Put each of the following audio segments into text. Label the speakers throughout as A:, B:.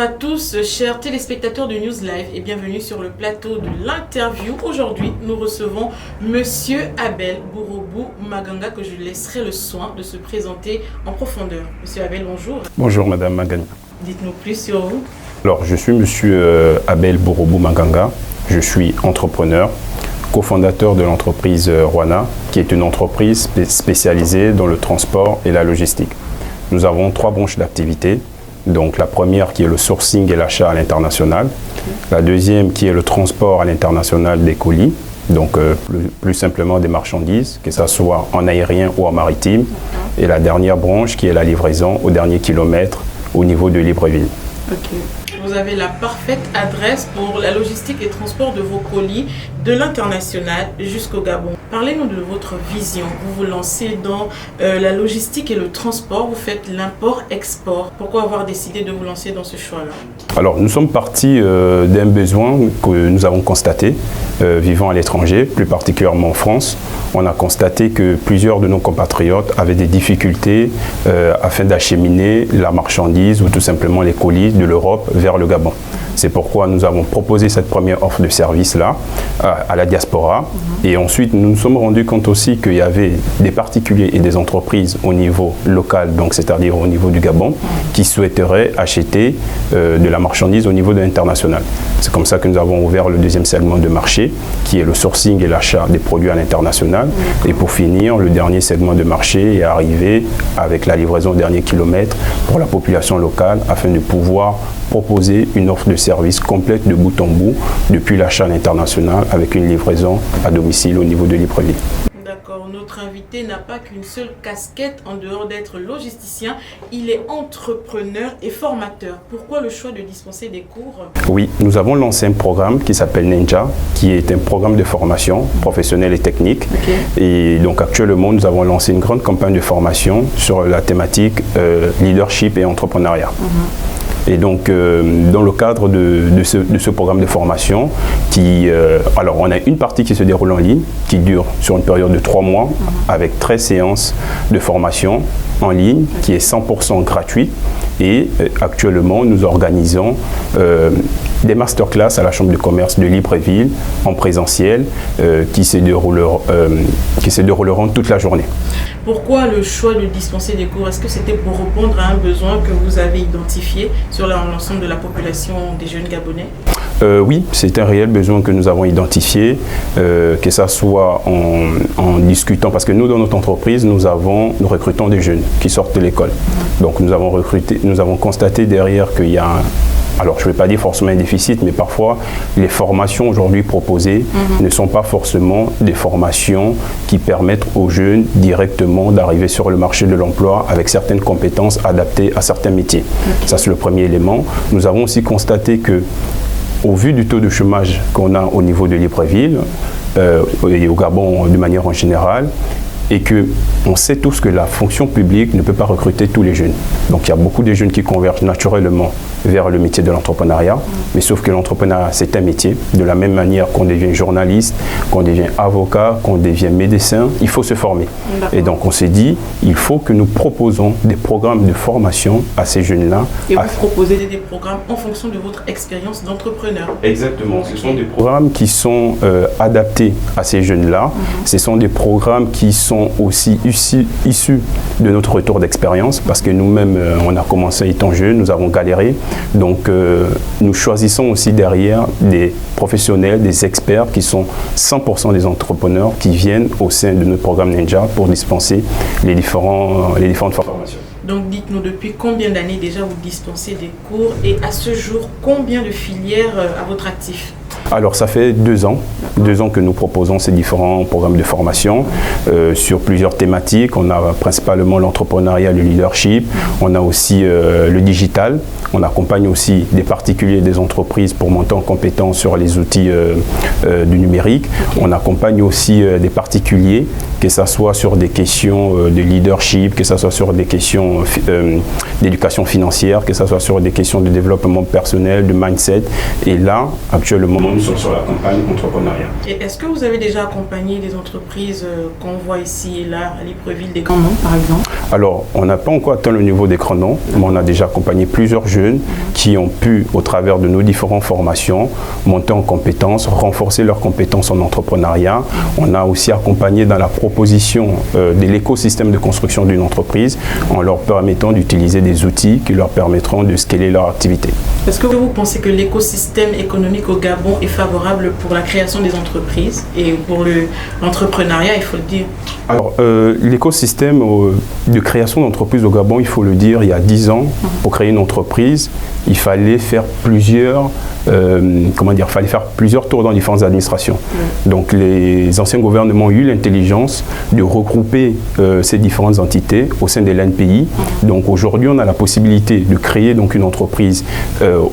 A: à tous, chers téléspectateurs de News Live, et bienvenue sur le plateau de l'interview. Aujourd'hui, nous recevons Monsieur Abel Bouroubou Maganga, que je laisserai le soin de se présenter en profondeur. Monsieur Abel, bonjour.
B: Bonjour Madame Maganga.
A: Dites-nous plus sur vous.
B: Alors, je suis Monsieur Abel Bouroubou Maganga. Je suis entrepreneur, cofondateur de l'entreprise Rwana, qui est une entreprise spécialisée dans le transport et la logistique. Nous avons 3 branches d'activité. Donc la première qui est le sourcing et l'achat à l'international. La deuxième qui est le transport à l'international des colis. Donc plus simplement des marchandises, que ce soit en aérien ou en maritime. Et la dernière branche qui est la livraison au dernier kilomètre au niveau de Libreville.
A: Okay. Vous avez la parfaite adresse pour la logistique et transport de vos colis de l'international jusqu'au Gabon. Parlez-nous de votre vision. Vous vous lancez dans la logistique et le transport. Vous faites l'import-export. Pourquoi avoir décidé de vous lancer dans ce choix-là?
B: Alors, nous sommes partis d'un besoin que nous avons constaté vivant à l'étranger, plus particulièrement en France. On a constaté que plusieurs de nos compatriotes avaient des difficultés afin d'acheminer la marchandise ou tout simplement les colis de l'Europe vers le Gabon. C'est pourquoi nous avons proposé cette première offre de service-là à la diaspora. Et ensuite, nous nous sommes rendus compte aussi qu'il y avait des particuliers et des entreprises au niveau local, donc c'est-à-dire au niveau du Gabon, qui souhaiteraient acheter de la marchandise au niveau de l'international. C'est comme ça que nous avons ouvert le deuxième segment de marché, qui est le sourcing et l'achat des produits à l'international. Et pour finir, le dernier segment de marché est arrivé avec la livraison au dernier kilomètre pour la population locale, afin de pouvoir proposer une offre de service complète de bout en bout depuis l'achat à l'international avec une livraison à domicile au niveau de Libreville.
A: D'accord, notre invité n'a pas qu'une seule casquette en dehors d'être logisticien, il est entrepreneur et formateur. Pourquoi le choix de dispenser des cours?
B: Oui, nous avons lancé un programme qui s'appelle Ninja, qui est un programme de formation professionnelle et technique. Et donc actuellement, nous avons lancé une grande campagne de formation sur la thématique leadership et entrepreneuriat. Et donc, dans le cadre de ce programme de formation, alors on a une partie qui se déroule en ligne, qui dure sur une période de 3 mois, avec 13 séances de formation en ligne, qui est 100% gratuit. Et actuellement, nous organisons des masterclass à la Chambre de commerce de Libreville en présentiel qui se dérouleront toute la journée.
A: Pourquoi le choix de dispenser des cours? Est-ce que c'était pour répondre à un besoin que vous avez identifié sur l'ensemble de la population des jeunes Gabonais?
B: Oui, c'est un réel besoin que nous avons identifié, que ça soit en discutant, parce que nous, dans notre entreprise, nous recrutons des jeunes qui sortent de l'école. Donc nous avons constaté derrière qu'il y a alors, je ne vais pas dire forcément un déficit, mais parfois, les formations aujourd'hui proposées ne sont pas forcément des formations qui permettent aux jeunes directement d'arriver sur le marché de l'emploi avec certaines compétences adaptées à certains métiers. Ça, c'est le premier élément. Nous avons aussi constaté que, au vu du taux de chômage qu'on a au niveau de Libreville et au Gabon de manière en générale, et qu'on sait tous que la fonction publique ne peut pas recruter tous les jeunes. Donc il y a beaucoup de jeunes qui convergent naturellement vers le métier de l'entrepreneuriat, mais sauf que l'entrepreneuriat, c'est un métier. De la même manière qu'on devient journaliste, qu'on devient avocat, qu'on devient médecin, il faut se former. Et donc on s'est dit, il faut que nous proposons des programmes de formation à ces jeunes-là.
A: Et vous proposez des programmes en fonction de votre expérience d'entrepreneur? Exactement.
B: Ce sont des programmes qui sont adaptés à ces jeunes-là. Ce sont des programmes qui sont aussi issus de notre retour d'expérience, parce que nous-mêmes, on a commencé étant jeunes, nous avons galéré. Donc, nous choisissons aussi derrière des professionnels, des experts qui sont 100% des entrepreneurs qui viennent au sein de notre programme Ninja pour dispenser les différentes formations.
A: Donc, dites-nous, depuis combien d'années déjà vous dispensez des cours et à ce jour, combien de filières à votre actif?
B: Alors, ça fait 2 ans. 2 ans que nous proposons ces différents programmes de formation sur plusieurs thématiques. On a principalement l'entrepreneuriat, le leadership. On a aussi le digital. On accompagne aussi des particuliers et des entreprises pour monter en compétence sur les outils du numérique. On accompagne aussi des particuliers, que ce soit sur des questions de leadership, que ce soit sur des questions d'éducation financière, que ce soit sur des questions de développement personnel, de mindset. Et là, actuellement, nous sommes sur la campagne entrepreneuriat.
A: Et est-ce que vous avez déjà accompagné des entreprises qu'on voit ici et là, à Libreville, des grands noms par exemple?
B: Alors, on n'a pas encore atteint le niveau des grands noms, mais on a déjà accompagné plusieurs jeunes qui ont pu, au travers de nos différentes formations, monter en compétences, renforcer leurs compétences en entrepreneuriat. On a aussi accompagné dans la proposition de l'écosystème de construction d'une entreprise en leur permettant d'utiliser des outils qui leur permettront de scaler leur activité.
A: Est-ce que vous pensez que l'écosystème économique au Gabon est favorable pour la création des entreprises et pour l'entrepreneuriat, il faut le dire?
B: Alors, l'écosystème de création d'entreprises au Gabon, il faut le dire, il y a 10 ans, pour créer une entreprise, il fallait faire plusieurs tours dans différentes administrations. Donc les anciens gouvernements ont eu l'intelligence de regrouper ces différentes entités au sein de l'ANPI. Donc aujourd'hui, on a la possibilité de créer donc une entreprise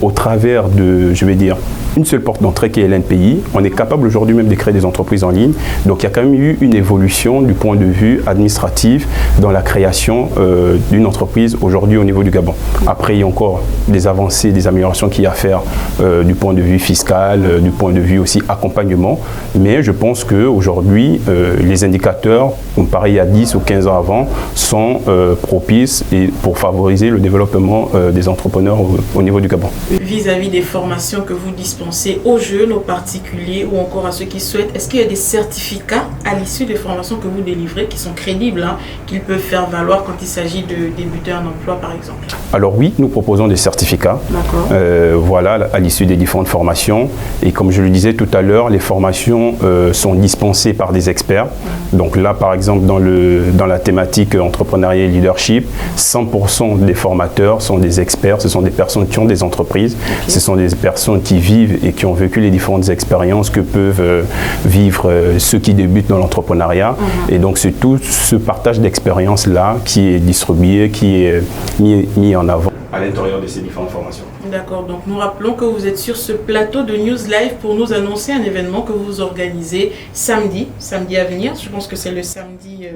B: au travers de, je vais dire, une seule porte d'entrée qui est l'ANPI. On est capable aujourd'hui même de créer des entreprises en ligne. Donc il y a quand même eu une évolution du point de vue administratif dans la création d'une entreprise aujourd'hui au niveau du Gabon. Après, il y a encore des avancées, des améliorations qu'il y a à faire du point de vue fiscal, du point de vue aussi accompagnement. Mais je pense qu'aujourd'hui, les indicateurs, comparés il y a 10 ou 15 ans avant, sont propices et pour favoriser le développement des entrepreneurs au niveau du Gabon.
A: Vis-à-vis des formations que vous dispensez aux jeunes, aux particuliers ou encore à ceux qui souhaitent, est-ce qu'il y a des certificats à l'issue des formations que vous délivrez qui sont crédibles, qu'ils peuvent faire valoir quand il s'agit de débuter un emploi par exemple?
B: Alors oui, nous proposons des certificats. Voilà, à l'issue des différentes formations. Et comme je le disais tout à l'heure, les formations sont dispensées par des experts. Donc là, par exemple, dans la thématique entrepreneuriat et leadership, 100% des formateurs sont des experts. Ce sont des personnes qui ont des entreprises. Ce sont des personnes qui vivent et qui ont vécu les différentes expériences que peuvent vivre ceux qui débutent dans l'entrepreneuriat. Et donc, c'est tout ce partage d'expériences-là qui est distribué, qui est mis en avant à l'intérieur de ces différentes formations.
A: D'accord, donc nous rappelons que vous êtes sur ce plateau de News Live pour nous annoncer un événement que vous organisez samedi à venir. Je pense que c'est le samedi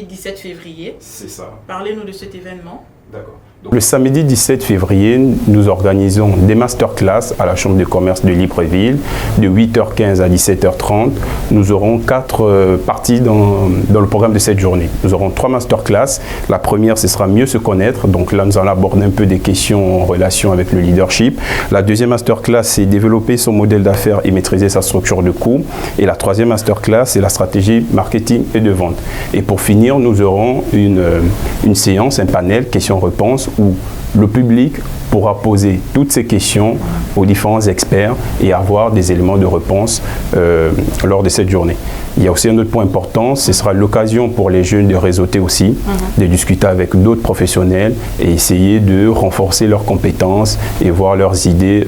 A: 17 février.
B: C'est ça.
A: Parlez-nous de cet événement.
B: D'accord. Le samedi 17 février, nous organisons des masterclass à la Chambre de commerce de Libreville de 8h15 à 17h30. Nous aurons 4 parties dans le programme de cette journée. Nous aurons 3 masterclass. La première, ce sera mieux se connaître. Donc là, nous allons aborder un peu des questions en relation avec le leadership. La deuxième masterclass, c'est développer son modèle d'affaires et maîtriser sa structure de coût. Et la troisième masterclass, c'est la stratégie marketing et de vente. Et pour finir, nous aurons une séance, un panel questions-réponses où le public pourra poser toutes ces questions aux différents experts et avoir des éléments de réponse lors de cette journée. Il y a aussi un autre point important, ce sera l'occasion pour les jeunes de réseauter aussi, de discuter avec d'autres professionnels et essayer de renforcer leurs compétences et voir leurs idées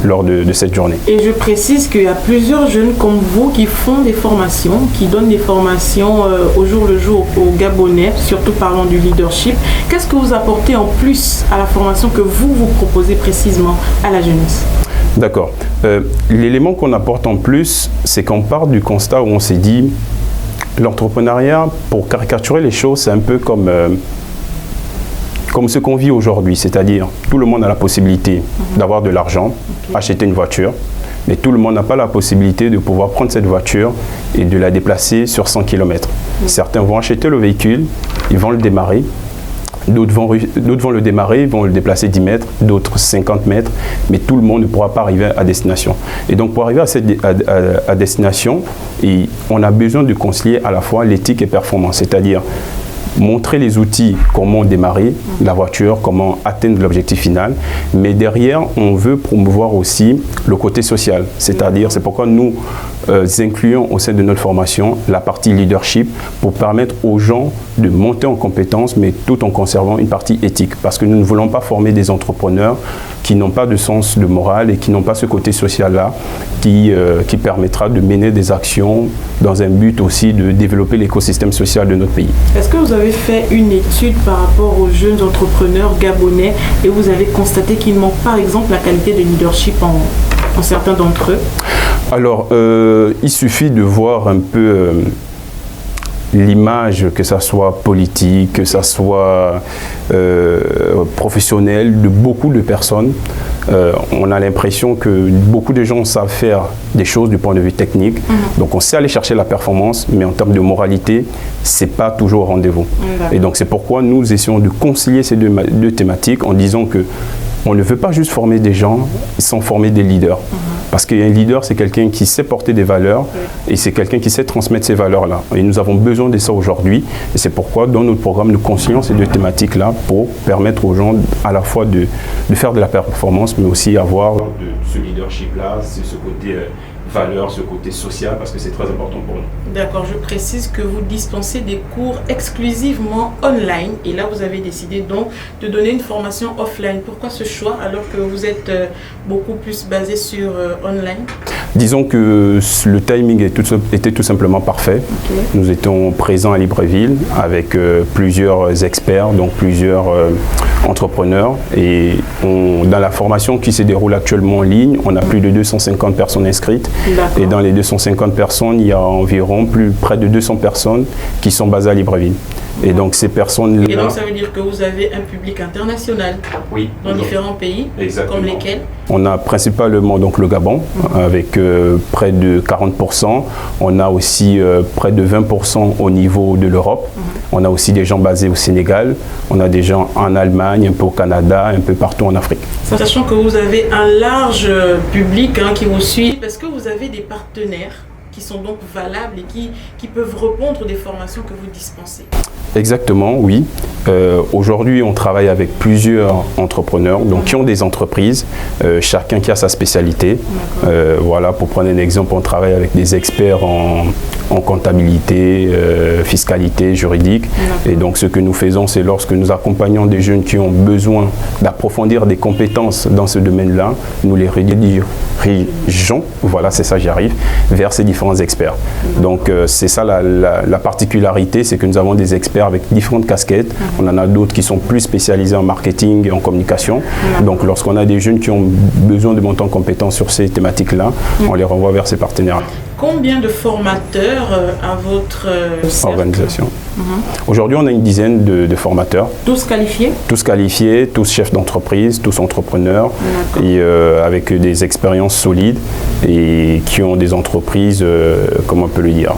B: lors de cette journée.
A: Et je précise qu'il y a plusieurs jeunes comme vous qui font des formations, qui donnent des formations au jour le jour aux Gabonais, surtout parlant du leadership. Qu'est-ce que vous apportez en plus à la formation que vous proposez précisément à la jeunesse?
B: D'accord. L'élément qu'on apporte en plus, c'est qu'on part du constat où on s'est dit l'entrepreneuriat, pour caricaturer les choses, c'est un peu comme ce qu'on vit aujourd'hui, c'est-à-dire tout le monde a la possibilité d'avoir de l'argent, acheter une voiture, mais tout le monde n'a pas la possibilité de pouvoir prendre cette voiture et de la déplacer sur 100 km. Certains vont acheter le véhicule, ils vont le démarrer. D'autres vont le démarrer, vont le déplacer 10 mètres, d'autres 50 mètres, mais tout le monde ne pourra pas arriver à destination. Et donc pour arriver à destination, on a besoin de concilier à la fois l'éthique et performance, c'est-à-dire montrer les outils, comment démarrer la voiture, comment atteindre l'objectif final. Mais derrière, on veut promouvoir aussi le côté social. C'est-à-dire, c'est pourquoi nous incluons au sein de notre formation la partie leadership pour permettre aux gens de monter en compétences, mais tout en conservant une partie éthique. Parce que nous ne voulons pas former des entrepreneurs qui n'ont pas de sens de morale et qui n'ont pas ce côté social-là qui permettra de mener des actions dans un but aussi de développer l'écosystème social de notre pays.
A: Est-ce que vous avez fait une étude par rapport aux jeunes entrepreneurs gabonais et vous avez constaté qu'il manque par exemple la qualité de leadership en certains d'entre eux?
B: Alors, il suffit de voir un peu l'image, que ça soit politique, que ça soit professionnelle, de beaucoup de personnes. On a l'impression que beaucoup de gens savent faire des choses du point de vue technique. Donc on sait aller chercher la performance, mais en termes de moralité, c'est pas toujours au rendez-vous. Et donc c'est pourquoi nous essayons de concilier ces deux thématiques en disant que on ne veut pas juste former des gens sans former des leaders. Parce qu'un leader, c'est quelqu'un qui sait porter des valeurs et c'est quelqu'un qui sait transmettre ces valeurs-là. Et nous avons besoin de ça aujourd'hui. Et c'est pourquoi, dans notre programme, nous concilions ces deux thématiques-là pour permettre aux gens à la fois de faire de la performance, mais aussi avoir ce leadership-là, ce côté valeur, ce côté social, parce que c'est très important pour nous.
A: D'accord, je précise que vous dispensez des cours exclusivement online et là vous avez décidé donc de donner une formation offline. Pourquoi ce choix alors que vous êtes beaucoup plus basé sur online?
B: Disons que le timing était tout simplement parfait. Nous étions présents à Libreville avec plusieurs experts, donc plusieurs entrepreneurs et dans la formation qui se déroule actuellement en ligne, on a plus de 250 personnes inscrites. Et dans les 250 personnes, il y a environ près de 200 personnes qui sont basées à Libreville. Et donc ces personnes-là...
A: Et donc ça veut dire que vous avez un public international dans différents pays, comme lesquels?
B: On a principalement donc le Gabon, avec près de 40%. On a aussi près de 20% au niveau de l'Europe. On a aussi des gens basés au Sénégal. On a des gens en Allemagne, un peu au Canada, un peu partout en Afrique.
A: Sachant que vous avez un large public qui vous suit, est-ce que vous avez des partenaires qui sont donc valables et qui peuvent répondre des formations que vous dispensez?
B: Exactement, oui. Aujourd'hui, on travaille avec plusieurs entrepreneurs donc, qui ont des entreprises, chacun qui a sa spécialité. Voilà, pour prendre un exemple, on travaille avec des experts en comptabilité, fiscalité, juridique. Et donc, ce que nous faisons, c'est lorsque nous accompagnons des jeunes qui ont besoin d'approfondir des compétences dans ce domaine-là, nous les redirigeons, voilà, c'est ça, j'y arrive, vers ces différents experts. Donc, c'est ça la particularité, c'est que nous avons des experts avec différentes casquettes. On en a d'autres qui sont plus spécialisés en marketing et en communication. Donc, lorsqu'on a des jeunes qui ont besoin de monter en compétence sur ces thématiques-là, on les renvoie vers ces partenaires.
A: Combien de formateurs à votre
B: organisation? Aujourd'hui, on a une dizaine de formateurs.
A: Tous qualifiés? Tous
B: qualifiés, tous chefs d'entreprise, tous entrepreneurs et avec des expériences solides et qui ont des entreprises, comment on peut le dire,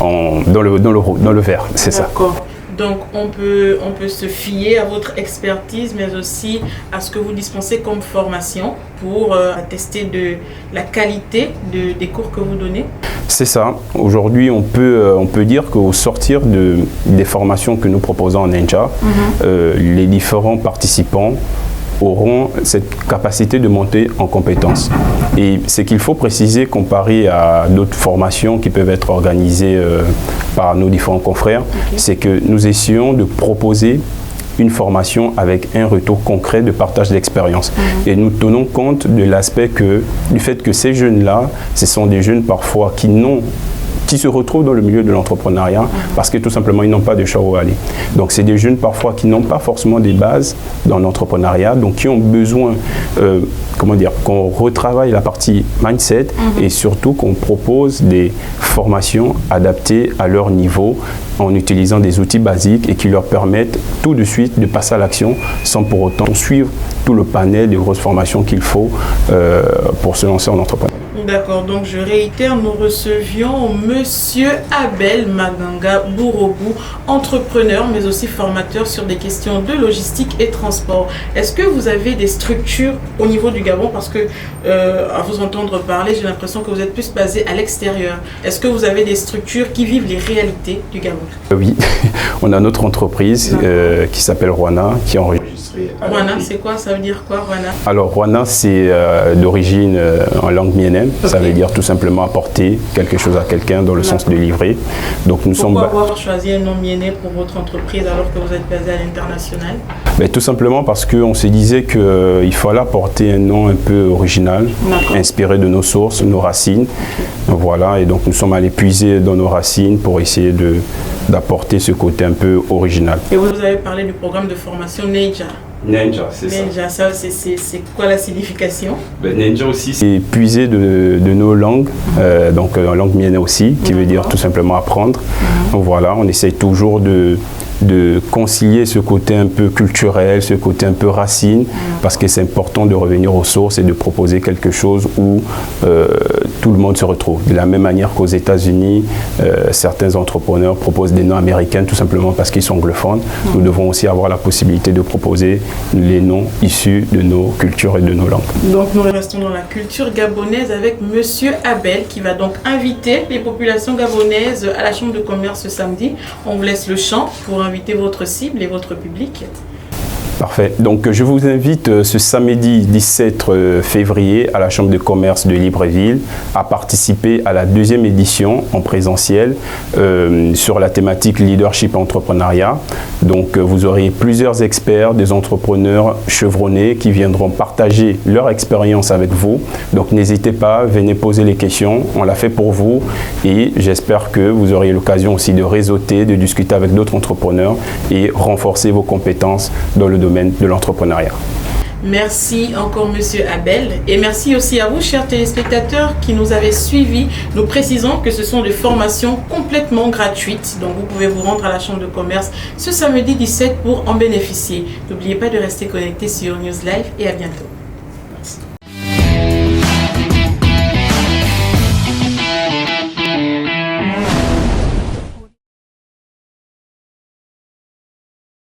B: dans le vert, c'est ça.
A: Donc on peut se fier à votre expertise, mais aussi à ce que vous dispensez comme formation pour attester de la qualité des cours que vous donnez?
B: C'est ça. Aujourd'hui, on peut dire qu'au sortir des formations que nous proposons en Ninja, les différents participants auront cette capacité de monter en compétences. Et ce qu'il faut préciser comparé à d'autres formations qui peuvent être organisées par nos différents confrères, c'est que nous essayons de proposer une formation avec un retour concret de partage d'expérience. Et nous tenons compte de l'aspect du fait que ces jeunes-là, ce sont des jeunes parfois qui se retrouvent dans le milieu de l'entrepreneuriat parce que tout simplement ils n'ont pas de choix où aller. Donc c'est des jeunes parfois qui n'ont pas forcément des bases dans l'entrepreneuriat, donc qui ont besoin qu'on retravaille la partie mindset et surtout qu'on propose des formations adaptées à leur niveau en utilisant des outils basiques et qui leur permettent tout de suite de passer à l'action sans pour autant suivre tout le panel de grosses formations qu'il faut pour se lancer en entrepreneuriat.
A: D'accord, donc je réitère, nous recevions Monsieur Abel Maganga Bourobou, entrepreneur mais aussi formateur sur des questions de logistique et transport. Est-ce que vous avez des structures au niveau du Gabon? Parce que à vous entendre parler, j'ai l'impression que vous êtes plus basé à l'extérieur. Est-ce que vous avez des structures qui vivent les réalités du Gabon?
B: Oui, on a notre entreprise qui s'appelle Rwana, qui est enregistrée.
A: Rwana, c'est quoi? Ça veut dire quoi, Rwana?
B: Alors, Rwana, c'est d'origine en langue miennem. Ça veut dire tout simplement apporter quelque chose à quelqu'un dans le sens de livrer. Donc,
A: Pourquoi avoir choisi un nom miennem pour votre entreprise alors que vous êtes basé à l'international?
B: Tout simplement parce qu'on se disait qu'il fallait apporter un nom un peu original, inspiré de nos sources, nos racines. Voilà, et donc nous sommes allés puiser dans nos racines pour essayer d'apporter ce côté un peu original.
A: Et vous avez parlé du programme de formation Neija.
B: Ninja, c'est ça.
A: Ninja, ça, c'est quoi la signification?
B: Ninja aussi, c'est puiser de nos langues, donc en langue mienne aussi, qui veut dire tout simplement apprendre. Donc voilà, on essaye toujours de concilier ce côté un peu culturel, ce côté un peu racine, parce que c'est important de revenir aux sources et de proposer quelque chose où tout le monde se retrouve. De la même manière qu'aux États-Unis, certains entrepreneurs proposent des noms américains tout simplement parce qu'ils sont anglophones. Nous devons aussi avoir la possibilité de proposer les noms issus de nos cultures et de nos langues.
A: Donc nous restons dans la culture gabonaise avec Monsieur Abel qui va donc inviter les populations gabonaises à la Chambre de commerce ce samedi. On vous laisse le champ pour inviter votre cible et votre public.
B: Parfait. Donc, je vous invite ce samedi 17 février à la Chambre de commerce de Libreville à participer à la 2e édition en présentiel sur la thématique leadership entrepreneuriat. Donc, vous aurez plusieurs experts, des entrepreneurs chevronnés qui viendront partager leur expérience avec vous. Donc, n'hésitez pas, venez poser les questions. On l'a fait pour vous et j'espère que vous aurez l'occasion aussi de réseauter, de discuter avec d'autres entrepreneurs et renforcer vos compétences dans le domaine de l'entrepreneuriat.
A: Merci encore Monsieur Abel et merci aussi à vous chers téléspectateurs qui nous avez suivis. Nous précisons que ce sont des formations complètement gratuites, donc vous pouvez vous rendre à la Chambre de commerce ce samedi 17 pour en bénéficier. N'oubliez pas de rester connecté sur News Live et à bientôt.